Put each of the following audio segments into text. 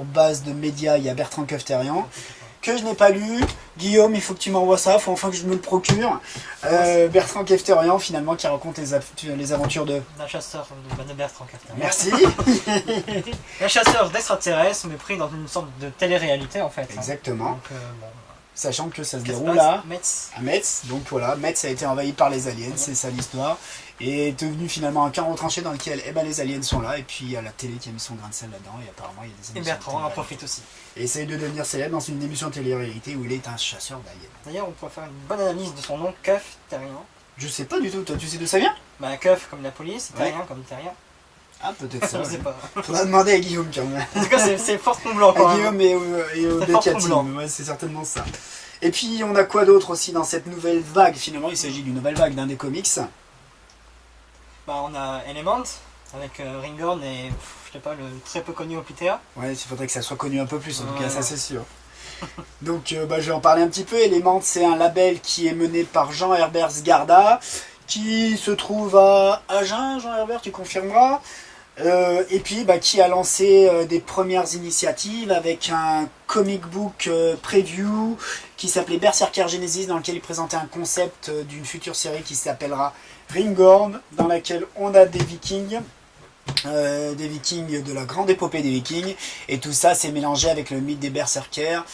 base de médias, il y a Bertrand Kefterian, que je n'ai pas lu. Guillaume, il faut que tu m'envoies ça, il faut enfin que je me le procure. Bertrand Kefterian, finalement, qui raconte les aventures de... Un chasseur de Bertrand Kefterian. Merci. Un chasseur d'extraterrestres, mais pris dans une sorte de télé-réalité, en fait. Exactement. Donc, bon. Sachant que ça se Qu'est-ce déroule passe à Metz. Metz. Donc voilà, Metz a été envahi par les aliens, c'est ça l'histoire. Et est devenu finalement un camp retranché dans lequel les aliens sont là. Et puis il y a la télé qui a mis son grain de sel là-dedans. Et apparemment il y a des Et émissions. Bertrand en profite aussi. Et essaye de devenir célèbre dans une émission de télé-réalité où il est un chasseur d'aliens. D'ailleurs, on pourrait faire une bonne analyse de son nom, Kefterian. Je sais pas du tout, toi tu sais d'où ça vient? Bah, Kef comme la police, Terrien comme terrien. Ah peut-être ça. Je sais pas. Faudra demander à Guillaume quand même. En tout cas, c'est fort troublant quand À même. Guillaume et au C'est fort Dekia troublant. Team, ouais, c'est certainement ça. Et puis on a quoi d'autre aussi dans cette nouvelle vague? Finalement il s'agit d'une nouvelle vague d'un des comics. Bah, on a Element avec Ringon et je sais pas, le très peu connu Opitea. Ouais, il faudrait que ça soit connu un peu plus, en tout Ouais. cas, ça c'est sûr. Donc, je vais en parler un petit peu. Element, c'est un label qui est mené par Jean-Herbert Sgarda, qui se trouve à Agen. Jean-Herbert, tu confirmeras. Et puis, qui a lancé des premières initiatives avec un comic book preview qui s'appelait Berserker Genesis, dans lequel il présentait un concept d'une future série qui s'appellera Ringorn, dans laquelle on a des vikings. Des vikings, de la grande épopée des vikings, et tout ça c'est mélangé avec le mythe des berserkers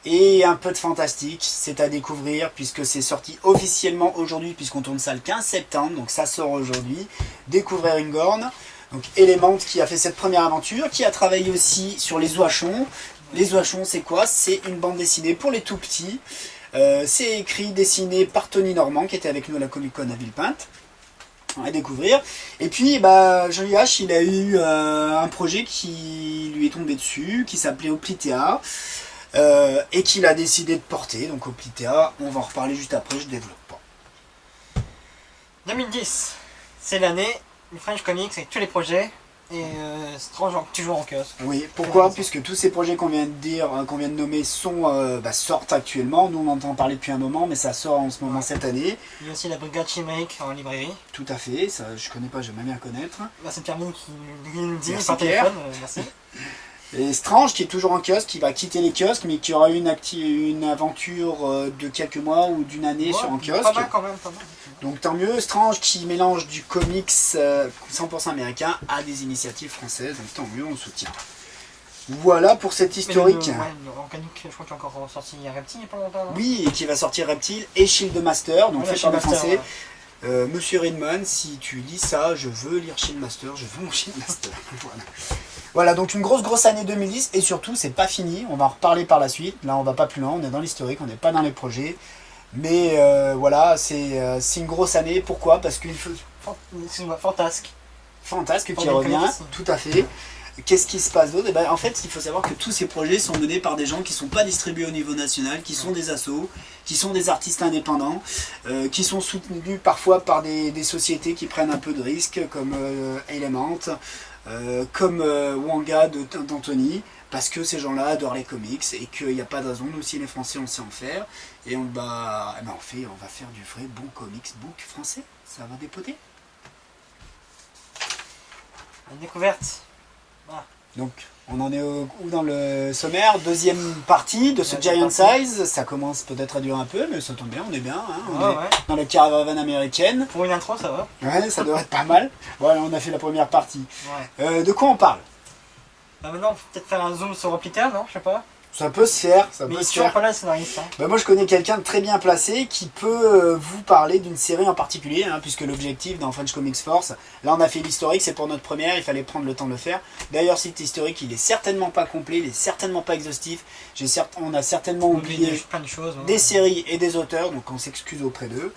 et un peu de fantastique. C'est à découvrir puisque c'est sorti officiellement aujourd'hui, puisqu'on tourne ça le 15 septembre, donc ça sort aujourd'hui. Découvrez Ringorn, donc Element qui a fait cette première aventure, qui a travaillé aussi sur les Oachons. Les Oachons, c'est quoi? C'est une bande dessinée pour les tout petits. C'est écrit, dessiné par Tony Normand qui était avec nous à la Comic Con à Villepinte. À découvrir. Et puis Jean-Louis H, il a eu un projet qui lui est tombé dessus, qui s'appelait Oplitea, et qu'il a décidé de porter. Donc Oplitea, on va en reparler juste après, je développe pas. 2010, c'est l'année du French Comics avec tous les projets et Strange toujours en kiosque. Oui, pourquoi? Puisque tous ces projets qu'on vient de dire, qu'on vient de nommer sortent actuellement. Nous on entend parler depuis un moment, mais ça sort en ce moment cette année. Il y a aussi la Brigade Chimérique en librairie. Tout à fait, ça je connais pas, j'aimerais bien connaître. Là, c'est Pierre-Mine qui nous dit Merci, par Pierre. téléphone. Merci. Et Strange qui est toujours en kiosque, qui va quitter les kiosques, mais qui aura eu une aventure de quelques mois ou d'une année sur un kiosque. Pas mal quand même, pas mal. Donc tant mieux. Strange qui mélange du comics 100% américain à des initiatives françaises, donc tant mieux, on le soutient. Voilà pour cette historique. Le organique, je crois qu'il est encore sorti Reptile il n'y a pas longtemps. Non Oui, et qui va sortir Reptile et Shield Master, donc Voilà, fait par le Shield Master, français. Monsieur Ridman, si tu lis ça, je veux lire Shield Master, je veux mon Shield Master. Voilà, donc une grosse année 2010, et surtout, c'est pas fini, on va en reparler par la suite. Là, on va pas plus loin, on est dans l'historique, on n'est pas dans les projets. Mais voilà, c'est une grosse année. Pourquoi? Parce qu'il faut... Excuse-moi, Fantasque. Fantasque qui On revient, connaît aussi. tout à fait. Qu'est-ce qui se passe d'autre? Et en fait, il faut savoir que tous ces projets sont menés par des gens qui ne sont pas distribués au niveau national, qui sont des assos, qui sont des artistes indépendants, qui sont soutenus parfois par des sociétés qui prennent un peu de risques, comme Element, comme Wanga d'Anthony, parce que ces gens-là adorent les comics et qu'il n'y a pas de raison. Nous aussi, les Français, on sait en faire. Et on va faire du vrai bon comics book français. Ça va dépoter. La découverte. Donc, on en est où dans le sommaire? Deuxième partie de ce Giant Size. Ça commence peut-être à durer un peu, mais ça tombe bien, on est bien. Hein, on est dans la caravane américaine. Pour une intro, ça va. Ouais, ça devrait être pas mal. Voilà, on a fait la première partie. Ouais. De quoi on parle? Maintenant, on peut peut-être faire un zoom sur Oplitea, non? Je sais pas. Ça peut se faire, Mais il est toujours pas là, le scénariste. Hein. Moi je connais quelqu'un de très bien placé qui peut vous parler d'une série en particulier, hein, puisque l'objectif dans French Comics Force, là on a fait l'historique, c'est pour notre première, il fallait prendre le temps de le faire. D'ailleurs cet historique il est certainement pas complet, il est certainement pas exhaustif, on a certainement oublié plein de choses, des séries et des auteurs, donc on s'excuse auprès d'eux.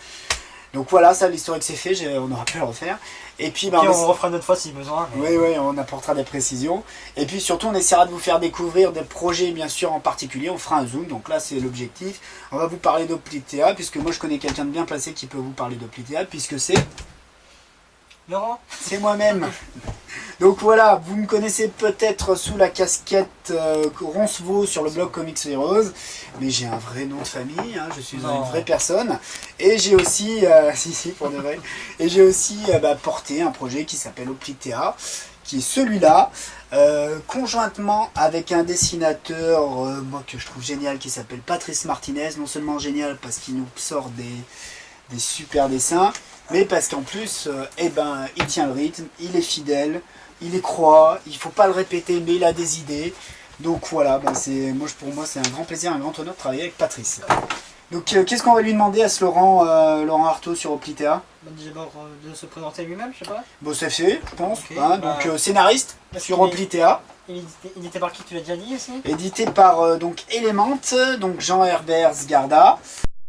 Donc voilà, ça l'historique c'est fait, on n'aura pas à le refaire. Et puis, on refera une autre fois si besoin. Mais... Oui, on apportera des précisions. Et puis surtout, on essaiera de vous faire découvrir des projets, bien sûr, en particulier. On fera un zoom, donc là, c'est l'objectif. On va vous parler d'Oplitea, puisque moi, je connais quelqu'un de bien placé qui peut vous parler d'Oplitea, puisque c'est... Laurent. C'est moi-même. Donc voilà, vous me connaissez peut-être sous la casquette Roncevaux sur le blog Comics Heroes, mais j'ai un vrai nom de famille, hein, je suis une vraie personne, et j'ai aussi, pour de vrai, et j'ai aussi porté un projet qui s'appelle Oplitea, qui est celui-là, conjointement avec un dessinateur moi que je trouve génial qui s'appelle Patrice Martinez, non seulement génial parce qu'il nous sort des super dessins, mais parce qu'en plus il tient le rythme, il est fidèle, il y croit, il faut pas le répéter mais il a des idées. Donc voilà, pour moi c'est un grand plaisir, un grand honneur de travailler avec Patrice. Donc qu'est-ce qu'on va lui demander à ce Laurent Artaud sur Oplitea? D'abord de se présenter lui-même, je sais pas. Bon, c'est fait, je pense. Ok, donc scénariste sur Oplitea. Il était par qui, tu l'as déjà dit aussi? Édité par donc Element, donc Jean Herbert Sgarda.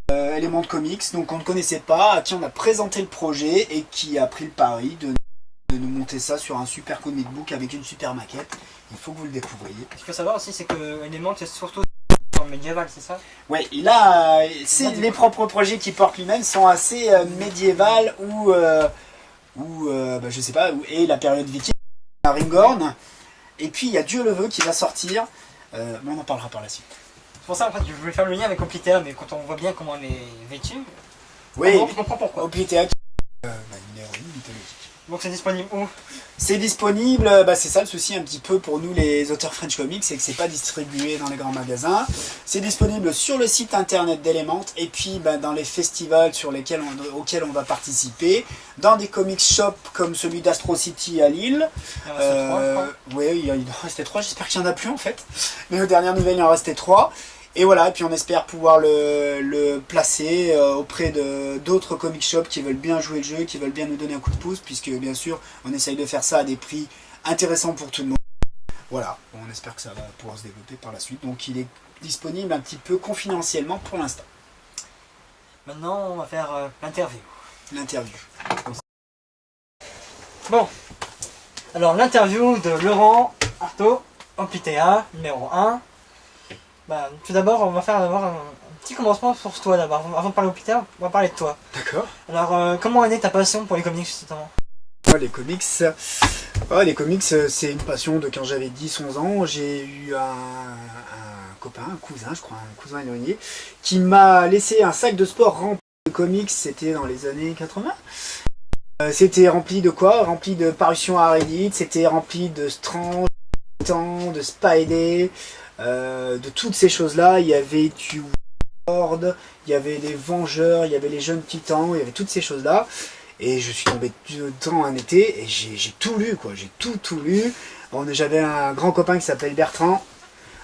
Element Comics, donc on ne connaissait pas, à qui on a présenté le projet et qui a pris le pari de nous monter ça sur un super comic book avec une super maquette. Il faut que vous le découvriez. Ce qu'il faut savoir aussi, c'est que Element c'est surtout médiéval, c'est ça? Ouais, les propres projets qu'il porte lui-même sont assez médiéval ou je sais pas, et la période viking, Ringorn. Et puis il y a Dieu le veut qui va sortir, mais on en parlera par la suite. C'est pour ça en fait je voulais faire le lien avec Oplitea, mais quand on voit bien comment elle est vêtue, oui, on comprend pourquoi. Oplitea, une héroïne mythologique. Donc c'est disponible où? C'est disponible, c'est ça le souci un petit peu pour nous les auteurs French Comics, c'est que c'est pas distribué dans les grands magasins. C'est disponible sur le site internet d'Element et puis dans les festivals auxquels on va participer, dans des comic shops comme celui d'Astro City à Lille. Il en reste 3, je crois. Oui, il en restait 3, j'espère qu'il n'y en a plus en fait. Mais aux dernières nouvelles, il en restait 3. Et voilà, et puis on espère pouvoir le placer auprès d'autres comic shops qui veulent bien jouer le jeu, qui veulent bien nous donner un coup de pouce, puisque bien sûr, on essaye de faire ça à des prix intéressants pour tout le monde. Voilà, on espère que ça va pouvoir se développer par la suite. Donc il est disponible un petit peu confidentiellement pour l'instant. Maintenant, on va faire l'interview. L'interview. Bon, alors l'interview de Laurent Artaud, Oplitea, numéro 1. Tout d'abord, on va faire un petit commencement sur toi d'abord. Avant de parler Oplitea, on va parler de toi. D'accord. Alors, comment est née ta passion pour les comics justement? Les comics, c'est une passion de quand j'avais 10-11 ans. J'ai eu un copain, un cousin éloigné, qui m'a laissé un sac de sport rempli de comics, c'était dans les années 80. C'était rempli de quoi? Rempli de parutions à Reddit, c'était rempli de Strange, de Spidey, de toutes ces choses-là. Il y avait du Horde, il y avait les Vengeurs, il y avait les Jeunes Titans, il y avait toutes ces choses-là. Et je suis tombé dedans un été et j'ai tout lu, quoi. J'ai tout lu. J'avais un grand copain qui s'appelle Bertrand,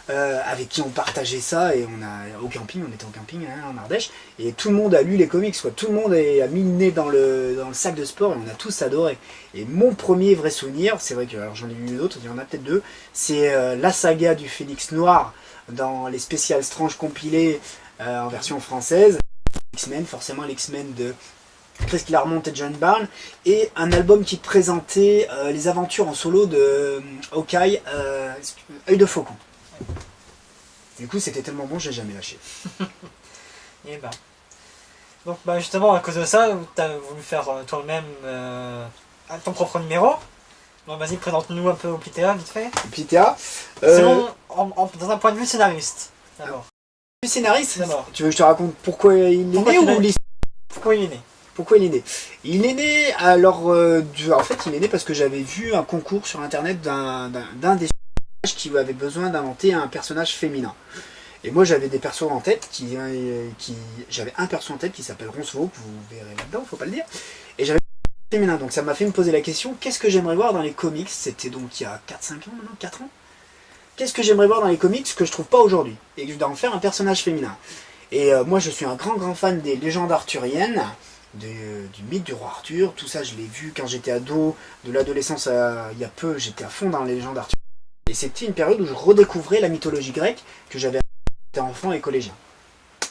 avec qui on partageait ça, et on était au camping en Ardèche, et tout le monde a lu les comics, quoi. Tout le monde a mis le nez dans le sac de sport, et on a tous adoré. Et mon premier vrai souvenir, c'est vrai que j'en ai lu d'autres, il y en a peut-être 2, c'est la saga du Phénix Noir dans les spéciales Strange compilés en version française. X-Men, forcément l'X-Men de Chris Claremont et John Byrne, et un album qui présentait les aventures en solo de Hawkeye, Œil de Faucon. Du coup, c'était tellement bon, j'ai jamais lâché. Et donc, justement, à cause de ça, tu as voulu faire toi-même ton propre numéro. Donc, vas-y, présente-nous un peu Oplitea, vite fait. Oplitea. Selon, dans un point de vue scénariste, d'abord. Scénariste d'abord. Tu veux que je te raconte pourquoi il est né ou l'histoire? Pourquoi il est né? Pourquoi il est né? Il est né alors en fait il est né parce que j'avais vu un concours sur internet d'un des personnages qui avait besoin d'inventer un personnage féminin. Et moi j'avais des persos en tête j'avais un perso en tête qui s'appelle Roncevaux, que vous verrez là-dedans, faut pas le dire. Et j'avais un féminin, donc ça m'a fait me poser la question, qu'est-ce que j'aimerais voir dans les comics? C'était donc il y a 4-5 ans maintenant, 4 ans. Qu'est-ce que j'aimerais voir dans les comics que je trouve pas aujourd'hui? Et que je dois en faire un personnage féminin. Et moi je suis un grand fan des légendes arthuriennes, du mythe du roi Arthur, tout ça je l'ai vu quand j'étais ado, de l'adolescence il y a peu, j'étais à fond dans les légendes arthuriennes. Et c'était une période où je redécouvrais la mythologie grecque que j'avais été enfant et collégien.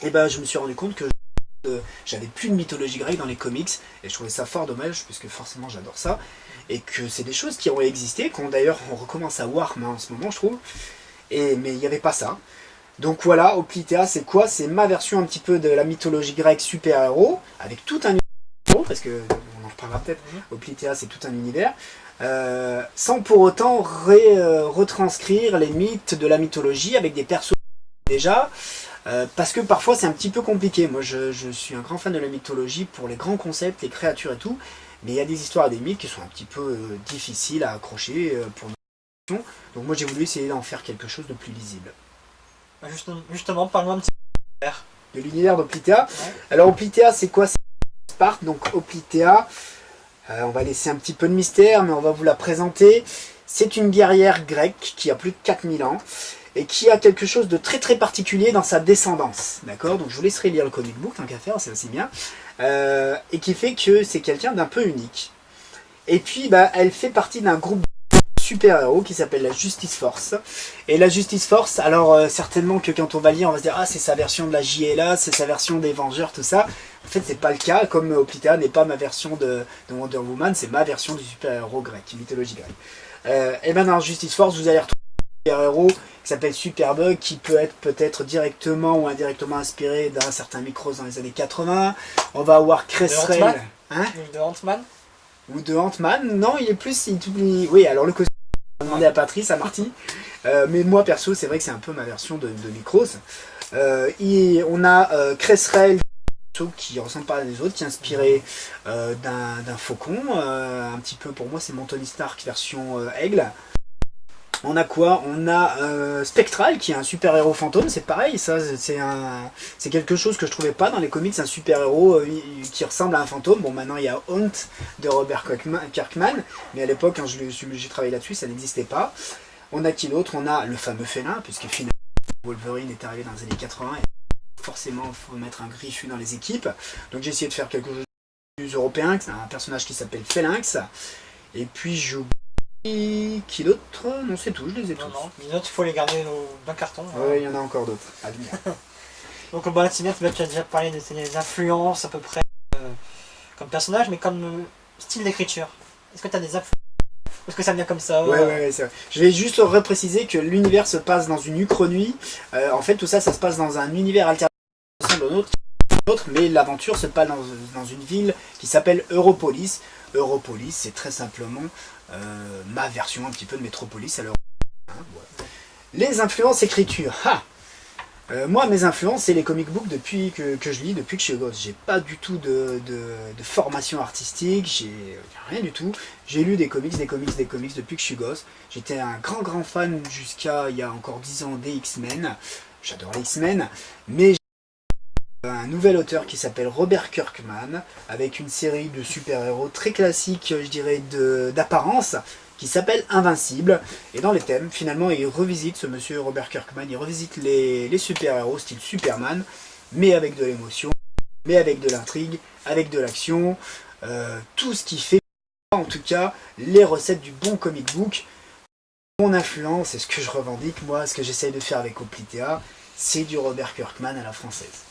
Et je me suis rendu compte que j'avais plus de mythologie grecque dans les comics, et je trouvais ça fort dommage, puisque forcément j'adore ça, et que c'est des choses qui ont existé, qu'on d'ailleurs on recommence à voir en ce moment je trouve, mais il n'y avait pas ça. Donc voilà, Oplitea c'est quoi? C'est ma version un petit peu de la mythologie grecque super-héros, avec tout un univers, parce que on en reparlera peut-être, Oplitea c'est tout un univers, sans pour autant retranscrire les mythes de la mythologie avec des persos déjà, parce que parfois c'est un petit peu compliqué. Moi je suis un grand fan de la mythologie pour les grands concepts, les créatures et tout, mais il y a des histoires et des mythes qui sont un petit peu difficiles à accrocher pour nous. Donc moi j'ai voulu essayer d'en faire quelque chose de plus lisible. Bah, justement, parle-moi un petit De l'univers d'Oplitea. Ouais. Alors Oplitea c'est quoi? C'est Sparte, donc Oplitea, on va laisser un petit peu de mystère, mais on va vous la présenter. C'est une guerrière grecque qui a plus de 4000 ans et qui a quelque chose de très très particulier dans sa descendance. D'accord? Donc je vous laisserai lire le comic book, tant qu'à faire, c'est aussi bien. Et qui fait que c'est quelqu'un d'un peu unique. Et puis bah, elle fait partie d'un groupe de super-héros qui s'appelle la Justice Force. Et la Justice Force, alors certainement que quand on va lire, on va se dire ah c'est sa version de la JLA, c'est sa version des Vengeurs, tout ça. En fait c'est pas le cas, comme Oplitea n'est pas ma version de Wonder Woman, c'est ma version du super-héros grec, mythologie grecque. Et ben dans Justice Force vous allez retrouver un super-héros qui s'appelle Superbug, qui peut être peut-être directement ou indirectement inspiré d'un certain Micros dans les années 80. On va avoir Cresserel. Hein? de Ant-Man. Ou de Ant-Man. Non, il est plus... Oui, alors le costume, on va demander à Patrice, à Marty. Mais moi, perso, c'est vrai que c'est un peu ma version de Micros. On a Cresserel, qui ressemble pas à des autres, qui est inspiré d'un faucon. Un petit peu, pour moi, c'est mon Tony Stark version aigle. On a quoi? On a Spectral, qui est un super-héros fantôme, c'est pareil, ça c'est quelque chose que je trouvais pas dans les comics, un super-héros qui ressemble à un fantôme. Bon, maintenant il y a Haunt de Robert Kirkman, mais à l'époque quand j'ai travaillé là-dessus, ça n'existait pas. On a qui d'autre? On a le fameux félin, puisque finalement Wolverine est arrivé dans les années 80, et forcément il faut mettre un griffu dans les équipes. Donc j'ai essayé de faire quelque chose de plus européen, c'est un personnage qui s'appelle Phalanx, et puis j'oublie... Qui d'autre? Non, c'est tout, je les ai tous. Non, les autres, il faut les garder dans le carton. Ouais, il y en a encore d'autres. À venir. Donc, bah, c'est bien, tu as déjà parlé des influences à peu près comme personnage, mais comme style d'écriture. Est-ce que tu as des influences? Est-ce que ça vient comme ça? Ouais, c'est vrai. Je vais juste repréciser que l'univers se passe dans une uchronie. En fait, tout ça, ça se passe dans un univers alternatif d'un autre, mais l'aventure se passe dans une ville qui s'appelle Europolis. Europolis, c'est très simplement ma version un petit peu de Metropolis à l'heure. Hein, voilà. Les influences écriture. Moi, mes influences, c'est les comic books depuis que je lis, depuis que je suis gosse. J'ai pas du tout de formation artistique, j'ai rien du tout. J'ai lu des comics depuis que je suis gosse. J'étais un grand fan jusqu'à il y a encore 10 ans des X-Men. J'adore les X-Men, mais un nouvel auteur qui s'appelle Robert Kirkman, avec une série de super-héros très classique, je dirais, d'apparence, qui s'appelle Invincible. Et dans les thèmes, finalement, il revisite, ce monsieur Robert Kirkman, il revisite les super-héros style Superman, mais avec de l'émotion, mais avec de l'intrigue, avec de l'action, tout ce qui fait, en tout cas, les recettes du bon comic book. Mon influence, et ce que je revendique, moi, ce que j'essaye de faire avec Oplitea, c'est du Robert Kirkman à la française.